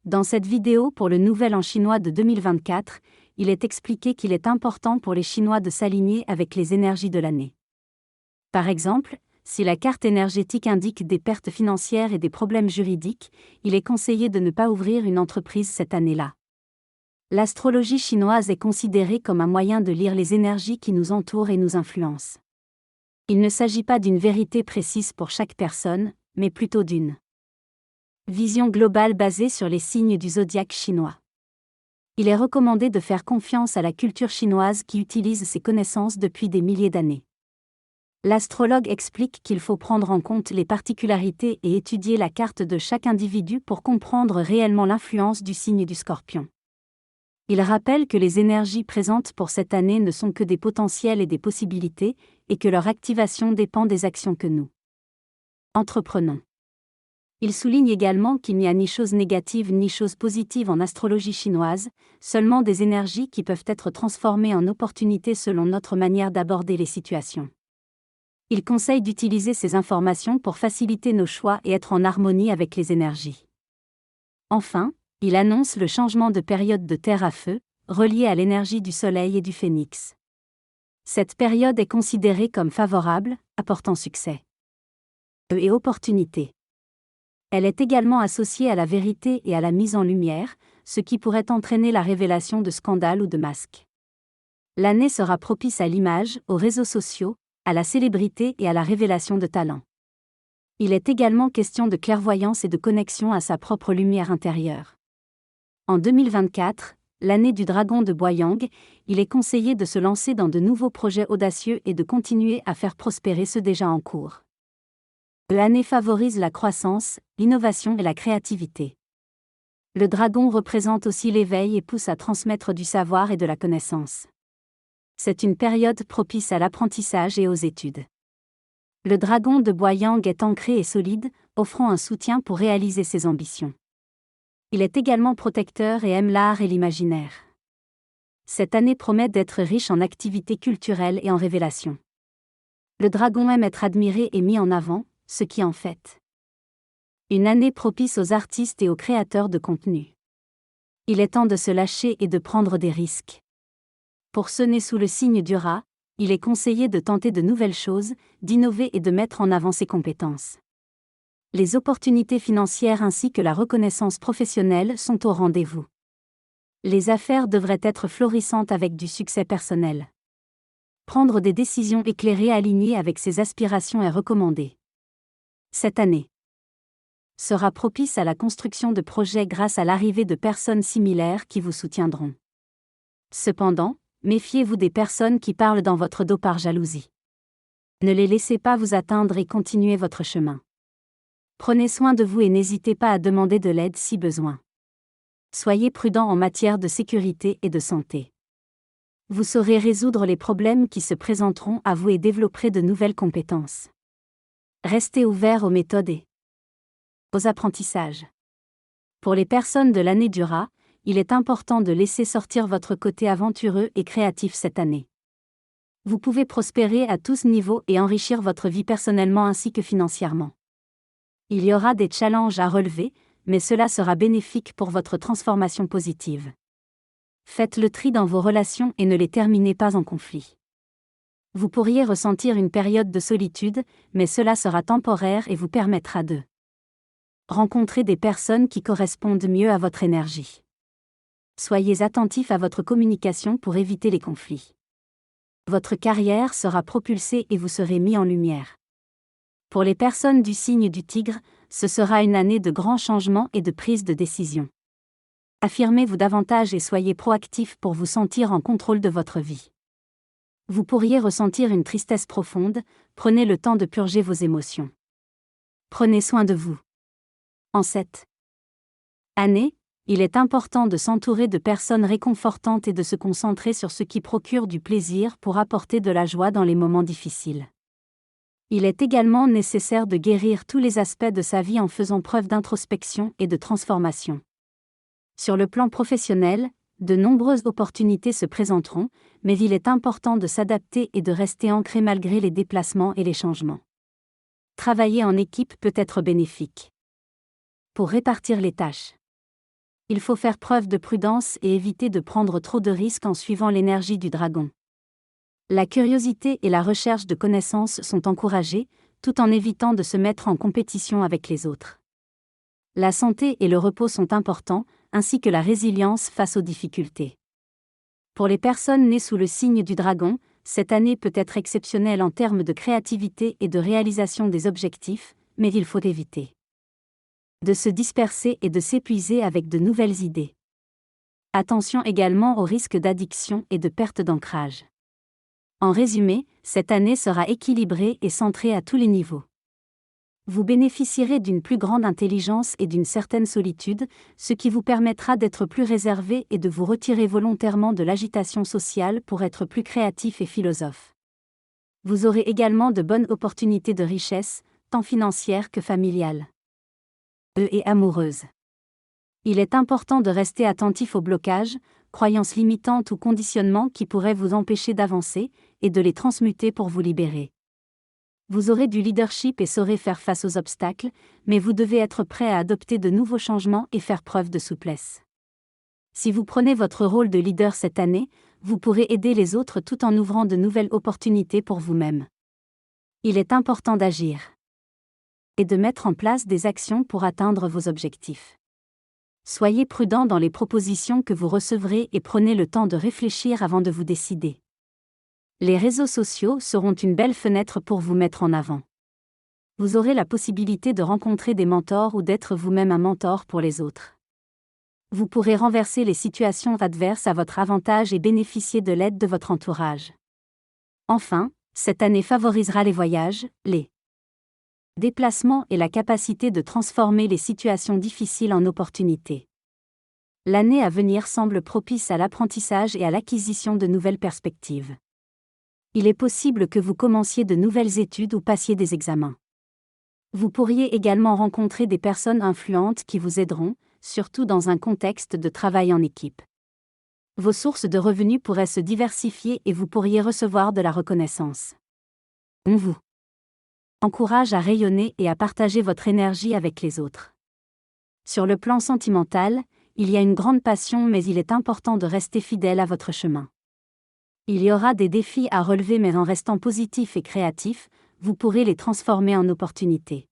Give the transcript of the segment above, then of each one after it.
Dans cette vidéo pour le Nouvel An chinois de 2024, il est expliqué qu'il est important pour les Chinois de s'aligner avec les énergies de l'année. Par exemple, si la carte énergétique indique des pertes financières et des problèmes juridiques, il est conseillé de ne pas ouvrir une entreprise cette année-là. L'astrologie chinoise est considérée comme un moyen de lire les énergies qui nous entourent et nous influencent. Il ne s'agit pas d'une vérité précise pour chaque personne, mais plutôt d'une vision globale basée sur les signes du zodiaque chinois. Il est recommandé de faire confiance à la culture chinoise qui utilise ces connaissances depuis des milliers d'années. L'astrologue explique qu'il faut prendre en compte les particularités et étudier la carte de chaque individu pour comprendre réellement l'influence du signe du Scorpion. Il rappelle que les énergies présentes pour cette année ne sont que des potentiels et des possibilités, et que leur activation dépend des actions que nous entreprenons. Il souligne également qu'il n'y a ni chose négative ni chose positive en astrologie chinoise, seulement des énergies qui peuvent être transformées en opportunités selon notre manière d'aborder les situations. Il conseille d'utiliser ces informations pour faciliter nos choix et être en harmonie avec les énergies. Enfin, il annonce le changement de période de terre à feu, relié à l'énergie du soleil et du phénix. Cette période est considérée comme favorable, apportant succès et opportunités. Elle est également associée à la vérité et à la mise en lumière, ce qui pourrait entraîner la révélation de scandales ou de masques. L'année sera propice à l'image, aux réseaux sociaux, à la célébrité et à la révélation de talents. Il est également question de clairvoyance et de connexion à sa propre lumière intérieure. En 2024, l'année du dragon de Boyang, il est conseillé de se lancer dans de nouveaux projets audacieux et de continuer à faire prospérer ceux déjà en cours. L'année favorise la croissance, l'innovation et la créativité. Le dragon représente aussi l'éveil et pousse à transmettre du savoir et de la connaissance. C'est une période propice à l'apprentissage et aux études. Le dragon de Boyang est ancré et solide, offrant un soutien pour réaliser ses ambitions. Il est également protecteur et aime l'art et l'imaginaire. Cette année promet d'être riche en activités culturelles et en révélations. Le dragon aime être admiré et mis en avant, ce qui en fait une année propice aux artistes et aux créateurs de contenu. Il est temps de se lâcher et de prendre des risques. Pour ceux nés sous le signe du rat, il est conseillé de tenter de nouvelles choses, d'innover et de mettre en avant ses compétences. Les opportunités financières ainsi que la reconnaissance professionnelle sont au rendez-vous. Les affaires devraient être florissantes avec du succès personnel. Prendre des décisions éclairées alignées avec ses aspirations est recommandé. Cette année sera propice à la construction de projets grâce à l'arrivée de personnes similaires qui vous soutiendront. Cependant, méfiez-vous des personnes qui parlent dans votre dos par jalousie. Ne les laissez pas vous atteindre et continuez votre chemin. Prenez soin de vous et n'hésitez pas à demander de l'aide si besoin. Soyez prudent en matière de sécurité et de santé. Vous saurez résoudre les problèmes qui se présenteront à vous et développerez de nouvelles compétences. Restez ouvert aux méthodes et aux apprentissages. Pour les personnes de l'année du rat, il est important de laisser sortir votre côté aventureux et créatif cette année. Vous pouvez prospérer à tous niveaux et enrichir votre vie personnellement ainsi que financièrement. Il y aura des challenges à relever, mais cela sera bénéfique pour votre transformation positive. Faites le tri dans vos relations et ne les terminez pas en conflit. Vous pourriez ressentir une période de solitude, mais cela sera temporaire et vous permettra de rencontrer des personnes qui correspondent mieux à votre énergie. Soyez attentif à votre communication pour éviter les conflits. Votre carrière sera propulsée et vous serez mis en lumière. Pour les personnes du signe du tigre, ce sera une année de grands changements et de prise de décision. Affirmez-vous davantage et soyez proactif pour vous sentir en contrôle de votre vie. Vous pourriez ressentir une tristesse profonde, prenez le temps de purger vos émotions. Prenez soin de vous. En cette année, il est important de s'entourer de personnes réconfortantes et de se concentrer sur ce qui procure du plaisir pour apporter de la joie dans les moments difficiles. Il est également nécessaire de guérir tous les aspects de sa vie en faisant preuve d'introspection et de transformation. Sur le plan professionnel, de nombreuses opportunités se présenteront, mais il est important de s'adapter et de rester ancré malgré les déplacements et les changements. Travailler en équipe peut être bénéfique. Pour répartir les tâches. Il faut faire preuve de prudence et éviter de prendre trop de risques en suivant l'énergie du dragon. La curiosité et la recherche de connaissances sont encouragées, tout en évitant de se mettre en compétition avec les autres. La santé et le repos sont importants, ainsi que la résilience face aux difficultés. Pour les personnes nées sous le signe du dragon, cette année peut être exceptionnelle en termes de créativité et de réalisation des objectifs, mais il faut éviter de se disperser et de s'épuiser avec de nouvelles idées. Attention également au risque d'addiction et de perte d'ancrage. En résumé, cette année sera équilibrée et centrée à tous les niveaux. Vous bénéficierez d'une plus grande intelligence et d'une certaine solitude, ce qui vous permettra d'être plus réservé et de vous retirer volontairement de l'agitation sociale pour être plus créatif et philosophe. Vous aurez également de bonnes opportunités de richesse, tant financières que familiales. Et amoureuse. Il est important de rester attentif aux blocages, croyances limitantes ou conditionnements qui pourraient vous empêcher d'avancer, et de les transmuter pour vous libérer. Vous aurez du leadership et saurez faire face aux obstacles, mais vous devez être prêt à adopter de nouveaux changements et faire preuve de souplesse. Si vous prenez votre rôle de leader cette année, vous pourrez aider les autres tout en ouvrant de nouvelles opportunités pour vous-même. Il est important d'agir et de mettre en place des actions pour atteindre vos objectifs. Soyez prudent dans les propositions que vous recevrez et prenez le temps de réfléchir avant de vous décider. Les réseaux sociaux seront une belle fenêtre pour vous mettre en avant. Vous aurez la possibilité de rencontrer des mentors ou d'être vous-même un mentor pour les autres. Vous pourrez renverser les situations adverses à votre avantage et bénéficier de l'aide de votre entourage. Enfin, cette année favorisera les voyages, les déplacements et la capacité de transformer les situations difficiles en opportunités. L'année à venir semble propice à l'apprentissage et à l'acquisition de nouvelles perspectives. Il est possible que vous commenciez de nouvelles études ou passiez des examens. Vous pourriez également rencontrer des personnes influentes qui vous aideront, surtout dans un contexte de travail en équipe. Vos sources de revenus pourraient se diversifier et vous pourriez recevoir de la reconnaissance. On vous encourage à rayonner et à partager votre énergie avec les autres. Sur le plan sentimental, il y a une grande passion mais il est important de rester fidèle à votre chemin. Il y aura des défis à relever mais en restant positif et créatif, vous pourrez les transformer en opportunités.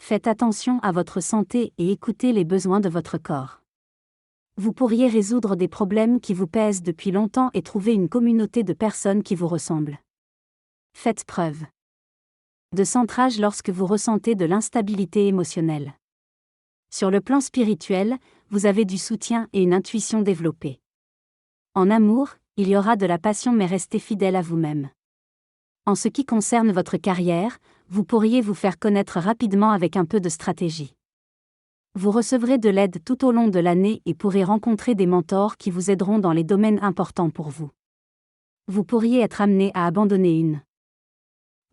Faites attention à votre santé et écoutez les besoins de votre corps. Vous pourriez résoudre des problèmes qui vous pèsent depuis longtemps et trouver une communauté de personnes qui vous ressemblent. Faites preuve de centrage lorsque vous ressentez de l'instabilité émotionnelle. Sur le plan spirituel, vous avez du soutien et une intuition développée. En amour, il y aura de la passion mais restez fidèle à vous-même. En ce qui concerne votre carrière, vous pourriez vous faire connaître rapidement avec un peu de stratégie. Vous recevrez de l'aide tout au long de l'année et pourrez rencontrer des mentors qui vous aideront dans les domaines importants pour vous. Vous pourriez être amené à abandonner une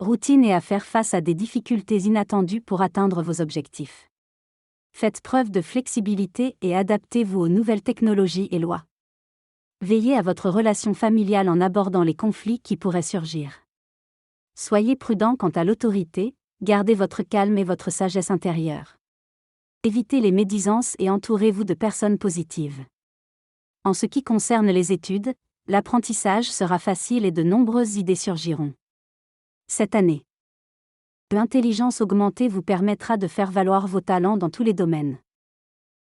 routine et à faire face à des difficultés inattendues pour atteindre vos objectifs. Faites preuve de flexibilité et adaptez-vous aux nouvelles technologies et lois. Veillez à votre relation familiale en abordant les conflits qui pourraient surgir. Soyez prudent quant à l'autorité, gardez votre calme et votre sagesse intérieure. Évitez les médisances et entourez-vous de personnes positives. En ce qui concerne les études, l'apprentissage sera facile et de nombreuses idées surgiront. Cette année, l'intelligence augmentée vous permettra de faire valoir vos talents dans tous les domaines.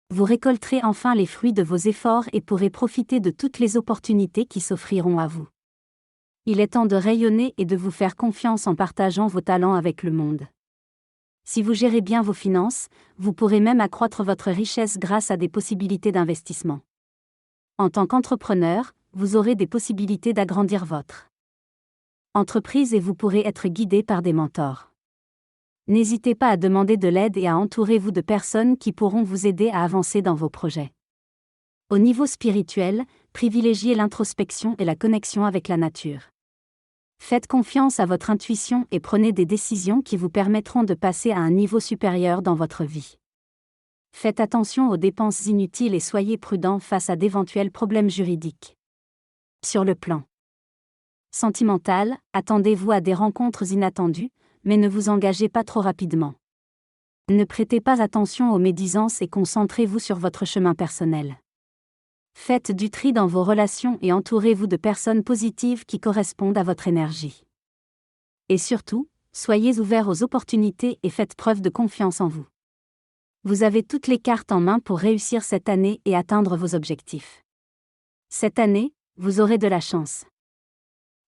Vous récolterez enfin les fruits de vos efforts et pourrez profiter de toutes les opportunités qui s'offriront à vous. Il est temps de rayonner et de vous faire confiance en partageant vos talents avec le monde. Si vous gérez bien vos finances, vous pourrez même accroître votre richesse grâce à des possibilités d'investissement. En tant qu'entrepreneur, vous aurez des possibilités d'agrandir votre entreprise et vous pourrez être guidé par des mentors. N'hésitez pas à demander de l'aide et à entourer-vous de personnes qui pourront vous aider à avancer dans vos projets. Au niveau spirituel, privilégiez l'introspection et la connexion avec la nature. Faites confiance à votre intuition et prenez des décisions qui vous permettront de passer à un niveau supérieur dans votre vie. Faites attention aux dépenses inutiles et soyez prudent face à d'éventuels problèmes juridiques. Sur le plan sentimental, attendez-vous à des rencontres inattendues, mais ne vous engagez pas trop rapidement. Ne prêtez pas attention aux médisances et concentrez-vous sur votre chemin personnel. Faites du tri dans vos relations et entourez-vous de personnes positives qui correspondent à votre énergie. Et surtout, soyez ouverts aux opportunités et faites preuve de confiance en vous. Vous avez toutes les cartes en main pour réussir cette année et atteindre vos objectifs. Cette année, vous aurez de la chance.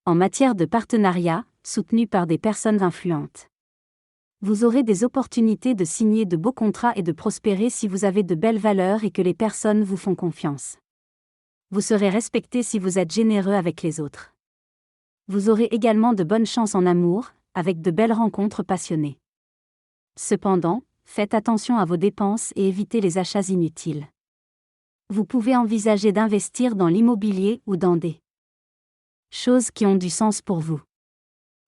En matière de partenariat, soutenu par des personnes influentes. Vous aurez des opportunités de signer de beaux contrats et de prospérer si vous avez de belles valeurs et que les personnes vous font confiance. Vous serez respecté si vous êtes généreux avec les autres. Vous aurez également de bonnes chances en amour, avec de belles rencontres passionnées. Cependant, faites attention à vos dépenses et évitez les achats inutiles. Vous pouvez envisager d'investir dans l'immobilier ou dans des choses qui ont du sens pour vous.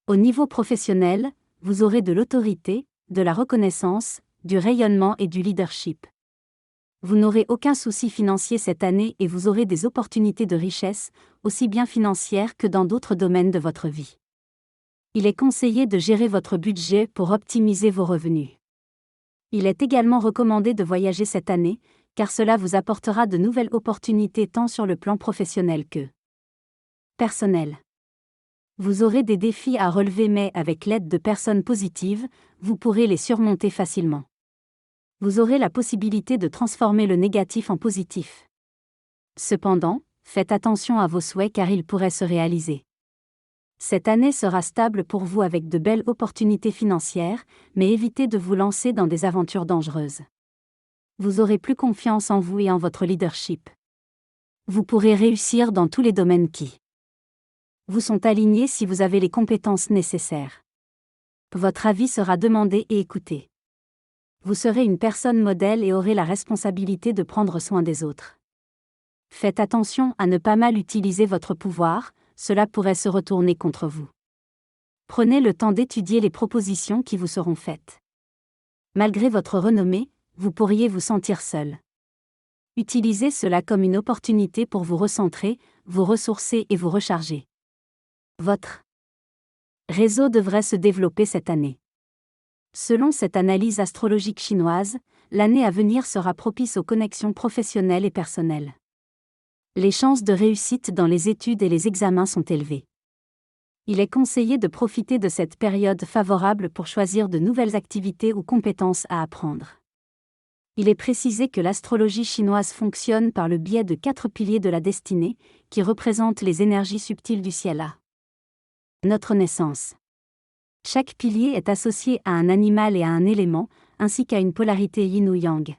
Au niveau professionnel, vous aurez de l'autorité, de la reconnaissance, du rayonnement et du leadership. Vous n'aurez aucun souci financier cette année et vous aurez des opportunités de richesse, aussi bien financières que dans d'autres domaines de votre vie. Il est conseillé de gérer votre budget pour optimiser vos revenus. Il est également recommandé de voyager cette année, car cela vous apportera de nouvelles opportunités tant sur le plan professionnel que personnel. Vous aurez des défis à relever mais avec l'aide de personnes positives, vous pourrez les surmonter facilement. Vous aurez la possibilité de transformer le négatif en positif. Cependant, faites attention à vos souhaits car ils pourraient se réaliser. Cette année sera stable pour vous avec de belles opportunités financières, mais évitez de vous lancer dans des aventures dangereuses. Vous aurez plus confiance en vous et en votre leadership. Vous pourrez réussir dans tous les domaines qui vous sont alignés si vous avez les compétences nécessaires. Votre avis sera demandé et écouté. Vous serez une personne modèle et aurez la responsabilité de prendre soin des autres. Faites attention à ne pas mal utiliser votre pouvoir, cela pourrait se retourner contre vous. Prenez le temps d'étudier les propositions qui vous seront faites. Malgré votre renommée, vous pourriez vous sentir seul. Utilisez cela comme une opportunité pour vous recentrer, vous ressourcer et vous recharger. Votre réseau devrait se développer cette année. Selon cette analyse astrologique chinoise, l'année à venir sera propice aux connexions professionnelles et personnelles. Les chances de réussite dans les études et les examens sont élevées. Il est conseillé de profiter de cette période favorable pour choisir de nouvelles activités ou compétences à apprendre. Il est précisé que l'astrologie chinoise fonctionne par le biais de 4 piliers de la destinée, qui représentent les énergies subtiles du ciel à notre naissance. Chaque pilier est associé à un animal et à un élément, ainsi qu'à une polarité yin ou yang.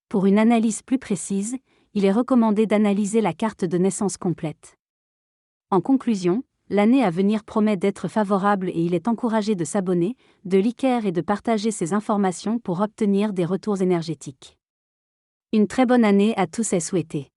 Pour une analyse plus précise, il est recommandé d'analyser la carte de naissance complète. En conclusion, l'année à venir promet d'être favorable et il est encouragé de s'abonner, de liker et de partager ces informations pour obtenir des retours énergétiques. Une très bonne année à tous est souhaitée.